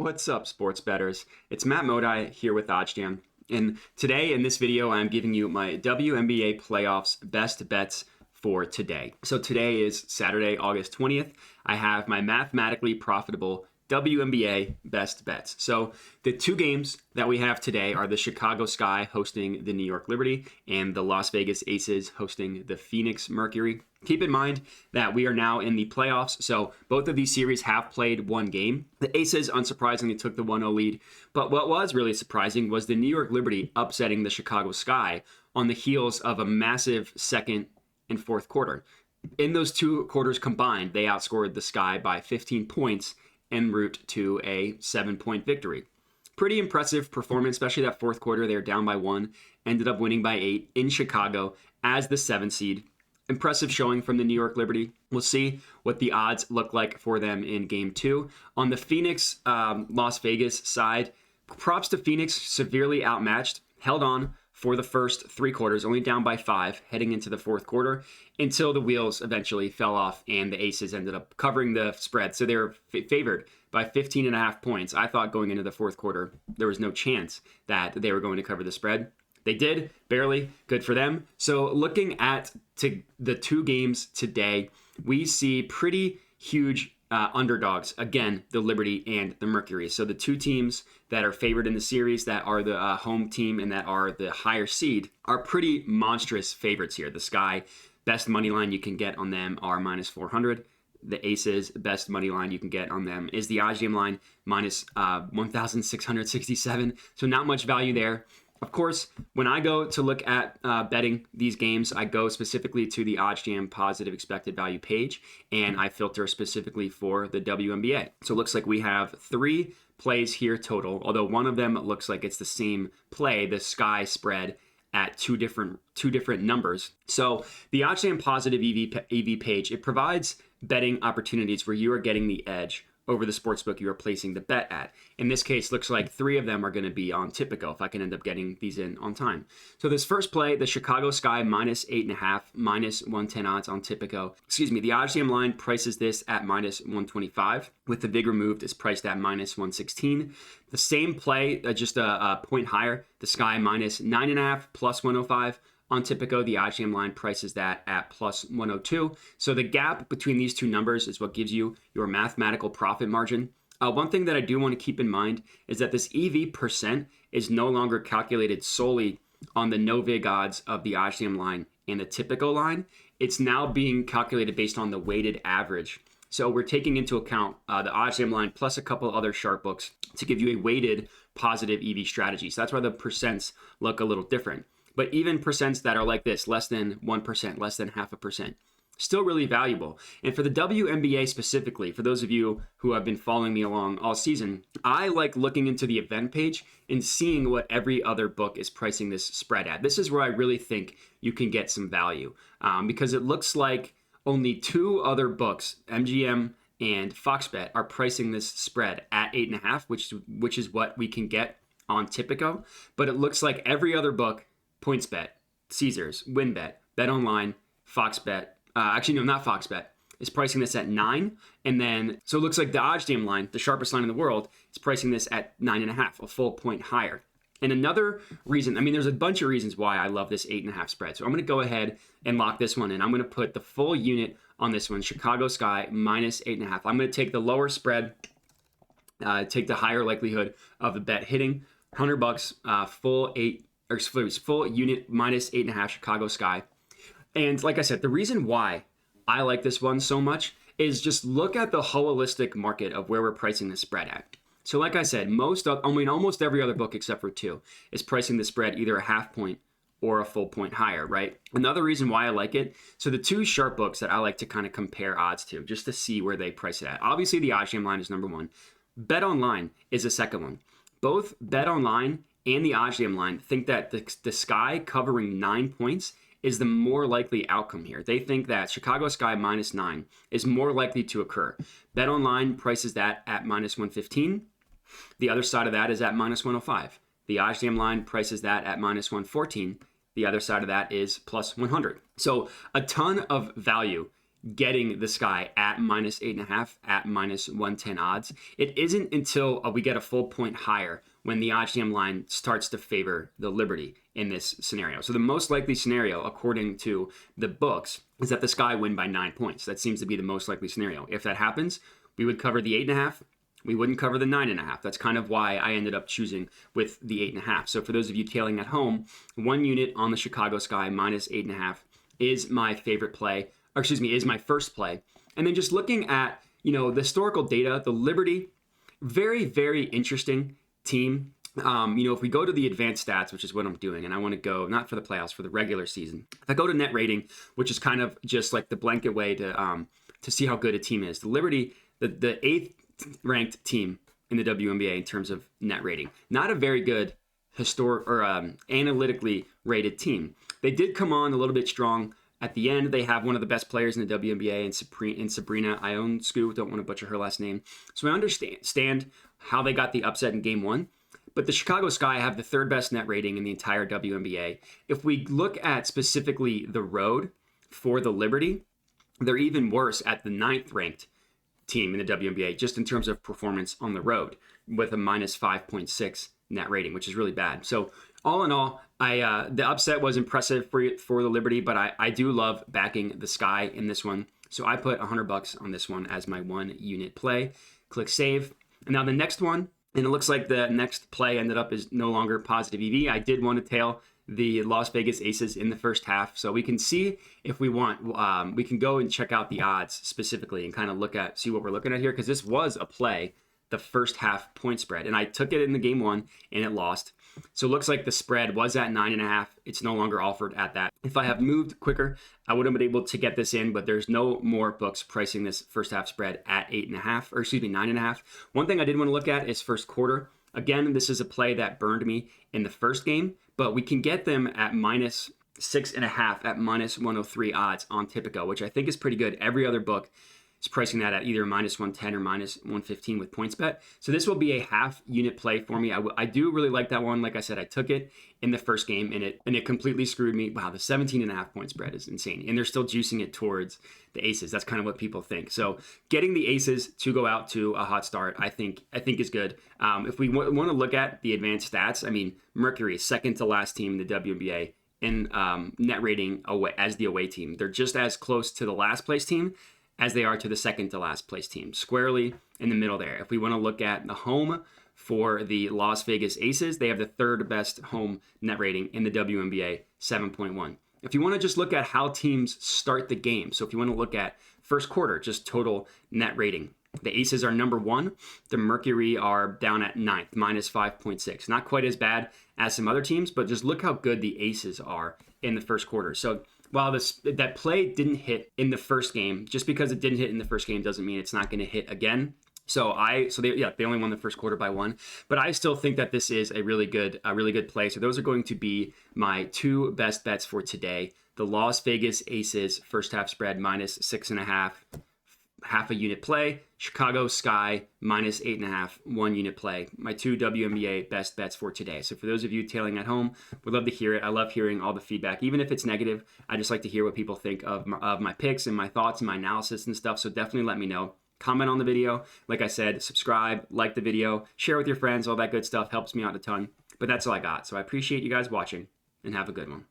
What's up, sports bettors? It's Matt Modi here with OddsJam. And today in this video, I'm giving you my WNBA playoffs best bets for today. So today is Saturday, August 20th. I have my mathematically profitable WNBA best bets. So the two games that we have today are the Chicago Sky hosting the New York Liberty and the Las Vegas Aces hosting the Phoenix Mercury. Keep in mind that we are now in the playoffs, so both of these series have played one game. The Aces, unsurprisingly, took the 1-0 lead, but what was really surprising was the New York Liberty upsetting the Chicago Sky on the heels of a massive second and fourth quarter. In those two quarters combined, they outscored the Sky by 15 points en route to a 7-point victory. Pretty impressive performance, especially that fourth quarter. They were down by 1, ended up winning by 8 in Chicago as the 7 seed. Impressive showing from the New York Liberty. We'll see what the odds look like for them in game 2. On the Phoenix, Las Vegas side, props to Phoenix, severely outmatched, held on for the first 3 quarters, only down by 5 heading into the fourth quarter until the wheels eventually fell off and the Aces ended up covering the spread. So they were favored by 15.5 points. I thought going into the fourth quarter, there was no chance that they were going to cover the spread. They did, barely. Good for them. So looking at the two games today, we see pretty huge underdogs. Again, the Liberty and the Mercury. So the two teams that are favored in the series, that are the home team and that are the higher seed, are pretty monstrous favorites here. The Sky, best money line you can get on them are minus 400. The Aces, best money line you can get on them is the OddsJam line, minus 1,667. So not much value there. Of course, when I go to look at betting these games, I go specifically to the OddsJam positive expected value page, and I filter specifically for the WNBA. So it looks like we have 3 plays here total, although one of them looks like it's the same play, the Sky spread at two different numbers. So the OddsJam positive EV page, it provides betting opportunities where you are getting the edge over the sportsbook you are placing the bet at. In this case, looks like 3 of them are going to be on Typico if I can end up getting these in on time. So this first play, the Chicago Sky minus 8.5, minus 110 odds on Typico. The OddsJam line prices this at minus 125. With the vig removed, it's priced at minus 116. The same play, just a point higher, the Sky minus 9.5, plus 105. On Typico, the OddsJam line prices that at plus 102. So the gap between these two numbers is what gives you your mathematical profit margin. One thing that I do want to keep in mind is that this EV percent is no longer calculated solely on the no vig odds of the OddsJam line and the Typico line. It's now being calculated based on the weighted average. So we're taking into account the OddsJam line plus a couple other sharp books to give you a weighted positive EV strategy. So that's why the percents look a little different. But even percents that are like this, less than 1%, less than 0.5%, still really valuable. And for the WNBA specifically, for those of you who have been following me along all season, I like looking into the event page and seeing what every other book is pricing this spread at. This is where I really think you can get some value because it looks like only 2 other books, MGM and FoxBet, are pricing this spread at 8.5, which is what we can get on Typico. But it looks like every other book, PointsBet, Caesars, WinBet, BetOnline, FoxBet, not FoxBet, is pricing this at 9. And then, so it looks like the OddsJam line, the sharpest line in the world, is pricing this at 9.5, a full point higher. And another reason, there's a bunch of reasons why I love this 8.5 spread. So I'm going to go ahead and lock this one in. I'm going to put the full unit on this one, Chicago Sky minus 8.5. I'm going to take the lower spread, take the higher likelihood of the bet hitting, $100, full unit minus 8.5 Chicago Sky. And like I said, the reason why I like this one so much is just look at the holistic market of where we're pricing the spread at. So like I said, almost every other book except for 2 is pricing the spread either a 0.5 point or a full point higher, right? Another reason why I like it, so the 2 sharp books that I like to kind of compare odds to, just to see where they price it at. Obviously, the OddsJam line is number 1. BetOnline is the second one. Both BetOnline and the OddsJam line think that the Sky covering 9 points is the more likely outcome here. They think that Chicago Sky minus 9 is more likely to occur. BetOnline prices that at minus 115. The other side of that is at minus 105. The OddsJam line prices that at minus 114. The other side of that is plus 100. So a ton of value getting the Sky at -8.5 at -110 odds. It isn't until we get a full point higher when the OddsJam line starts to favor the Liberty in this scenario. So the most likely scenario, according to the books, is that the Sky win by 9 points. That seems to be the most likely scenario. If that happens, we would cover the 8.5. We wouldn't cover the 9.5. That's kind of why I ended up choosing with the 8.5. So for those of you tailing at home, 1 unit on the Chicago Sky -8.5 is my favorite play, or excuse me, is my first play. And then just looking at, the historical data, the Liberty, very, very interesting team. If we go to the advanced stats, which is what I'm doing, and I want to go not for the playoffs, for the regular season. If I go to net rating, which is kind of just like the blanket way to see how good a team is. The Liberty, the 8th ranked team in the WNBA in terms of net rating. Not a very good analytically rated team. They did come on a little bit strong at the end. They have one of the best players in the WNBA in Sabrina Ionescu. Don't want to butcher her last name. So I understand how they got the upset in game 1. But the Chicago Sky have the 3rd best net rating in the entire WNBA. If we look at specifically the road for the Liberty, they're even worse at the 9th ranked team in the WNBA, just in terms of performance on the road, with a -5.6 net rating, which is really bad. So all in all, the upset was impressive for the Liberty, but I do love backing the Sky in this one. So I put $100 on this one as my 1 unit play. Click save. And now the next one, and it looks like the next play ended up is no longer positive EV. I did want to tail the Las Vegas Aces in the first half. So we can see if we want, we can go and check out the odds specifically and kind of see what we're looking at here, because this was a play, the first half point spread. And I took it in the game 1 and it lost. So it looks like the spread was at 9.5. It's no longer offered at that. If I have moved quicker, I would have been able to get this in, but there's no more books pricing this first half spread at 9.5. One thing I did want to look at is first quarter. Again, this is a play that burned me in the first game, but we can get them at -6.5 at -103 odds on Tipico, which I think is pretty good. Every other book is pricing that at either -110 or -115 with PointsBet. So this will be a half unit play for me. I do really like that one. Like I said, I took it in the first game and it completely screwed me. Wow, the 17.5 point spread is insane. And they're still juicing it towards the Aces. That's kind of what people think. So getting the Aces to go out to a hot start, I think is good. If we want to look at the advanced stats, I mean, Mercury, second to last team in the WNBA in net rating away as the away team. They're just as close to the last place team as they are to the second to last place team, squarely in the middle there. If we want to look at the home for the Las Vegas Aces, they have the 3rd best home net rating in the WNBA, 7.1. If you want to just look at how teams start the game, so if you want to look at first quarter, just total net rating, the Aces are number 1. The Mercury are down at 9th, -5.6. Not quite as bad as some other teams, but just look how good the Aces are in the first quarter. So while that play didn't hit in the first game, just because it didn't hit in the first game doesn't mean it's not going to hit again. So they only won the first quarter by 1, but I still think that this is a really good play. So those are going to be my 2 best bets for today. The Las Vegas Aces first half spread -6.5, half a unit play. Chicago Sky -8.5, 1 unit play. My 2 WNBA best bets for today. So for those of you tailing at home, would love to hear it. I love hearing all the feedback, even if it's negative. I just like to hear what people think of my picks and my thoughts and my analysis and stuff. So definitely let me know. Comment on the video. Like I said, subscribe, like the video, share with your friends. All that good stuff helps me out a ton. But that's all I got. So I appreciate you guys watching and have a good one.